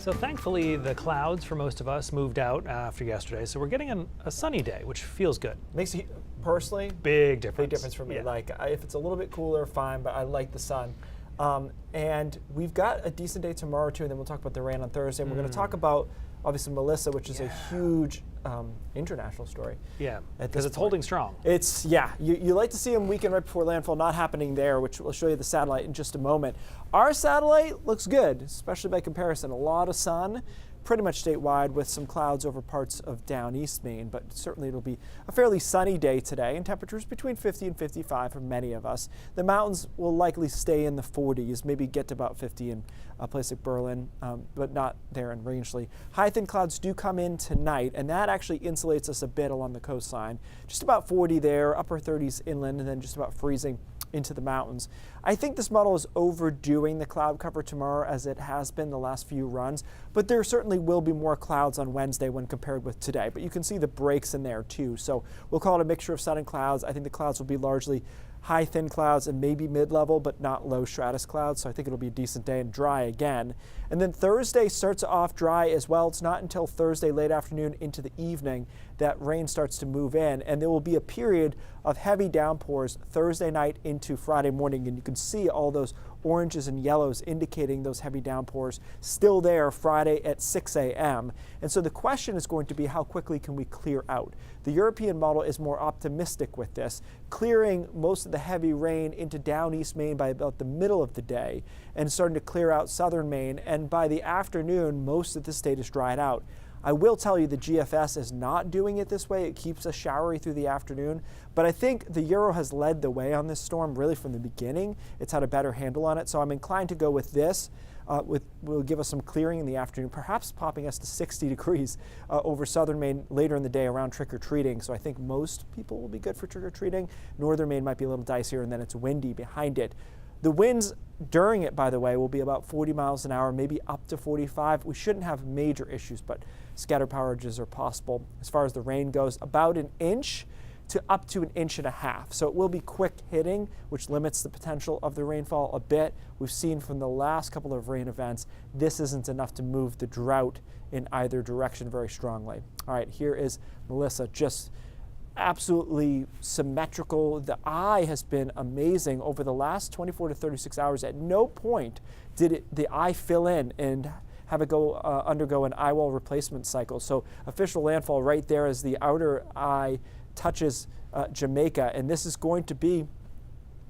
So thankfully, the clouds for most of us moved out after yesterday, so we're getting a sunny day, which feels good. Makes you, personally, Big difference. big difference for me. Yeah. Like, if it's a little bit cooler, fine, but I like the sun. And we've got a decent day tomorrow, too, and then we'll talk about the rain on Thursday. And we're going to talk about, obviously, Melissa, which is a huge international story. Yeah, at because this it's point. holding strong. It's, yeah, you like to see them weekend right before landfall, not happening there, which we'll show you the satellite in just a moment. Our satellite looks good, especially by comparison. A lot of sun, pretty much statewide, with some clouds over parts of down East Maine, but certainly it'll be a fairly sunny day today, and temperatures between 50 and 55 for many of us. The mountains will likely stay in the 40s, maybe get to about 50 in a place like Berlin, but not there in Rangeley. High thin clouds do come in tonight, and that actually insulates us a bit along the coastline. Just about 40 there, upper 30s inland, and then just about freezing into the mountains. I think this model is overdoing the cloud cover tomorrow, as it has been the last few runs, but there certainly will be more clouds on Wednesday when compared with today. But you can see the breaks in there too. So we'll call it a mixture of sun and clouds. I think the clouds will be largely high thin clouds and maybe mid-level, but not low stratus clouds. So I think it'll be a decent day and dry again. And then Thursday starts off dry as well. It's not until Thursday late afternoon into the evening that rain starts to move in, and there will be a period of heavy downpours Thursday night into Friday morning, and you can see all those oranges and yellows indicating those heavy downpours still there Friday at 6 a.m. And so the question is going to be, how quickly can we clear out? The European model is more optimistic with this, clearing most of the heavy rain into down East Maine by about the middle of the day and starting to clear out southern Maine, and by the afternoon most of the state is dried out. I will tell you the GFS is not doing it this way. It keeps us showery through the afternoon, but I think the Euro has led the way on this storm really from the beginning. It's had a better handle on it, so I'm inclined to go with this. Will give us some clearing in the afternoon, perhaps popping us to 60 degrees over southern Maine later in the day around trick-or-treating. So I think most people will be good for trick-or-treating. Northern Maine might be a little dicier, and then it's windy behind it. The winds during it, by the way, will be about 40 miles an hour, maybe up to 45. We shouldn't have major issues, but scattered power outages are possible. As far as the rain goes, about an inch to up to an inch and a half. So it will be quick hitting, which limits the potential of the rainfall a bit. We've seen from the last couple of rain events, this isn't enough to move the drought in either direction very strongly. All right, here is Melissa, just absolutely symmetrical. The eye has been amazing over the last 24 to 36 hours. At no point did the eye fill in and have it undergo an eye wall replacement cycle. So official landfall right there as the outer eye touches Jamaica, and this is going to be,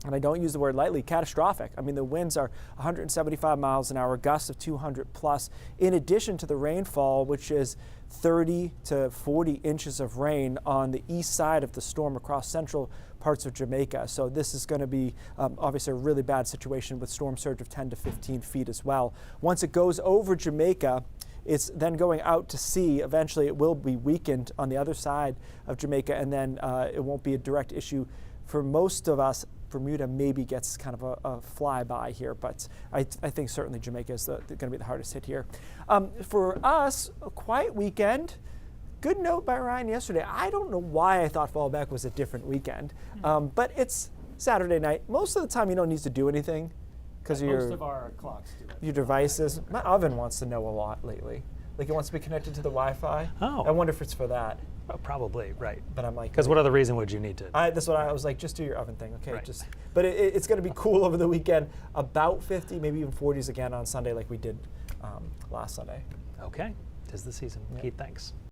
and I don't use the word lightly, catastrophic. I mean, the winds are 175 miles an hour, gusts of 200 plus, in addition to the rainfall, which is 30 to 40 inches of rain on the east side of the storm across central parts of Jamaica. So this is going to be obviously a really bad situation with storm surge of 10 to 15 feet as well. Once it goes over Jamaica, it's then going out to sea. Eventually it will be weakened on the other side of Jamaica, and then it won't be a direct issue for most of us. Bermuda maybe gets kind of a flyby here, but I think certainly Jamaica is going to be the hardest hit here. For us, a quiet weekend. Good note by Ryan yesterday. I don't know why I thought fallback was a different weekend, but it's Saturday night. Most of the time you don't need to do anything because most of our clocks do it. Your devices. My oven wants to know a lot lately. Like, it wants to be connected to the Wi-Fi. Oh. I wonder if it's for that. Oh, probably, right. But I'm like, because what other reason would you need to? That's what I was like, just do your oven thing, okay? Right. But it's going to be cool over the weekend, about 50, maybe even 40s again on Sunday like we did last Sunday. Okay, 'tis the season. Yeah. Keith, thanks.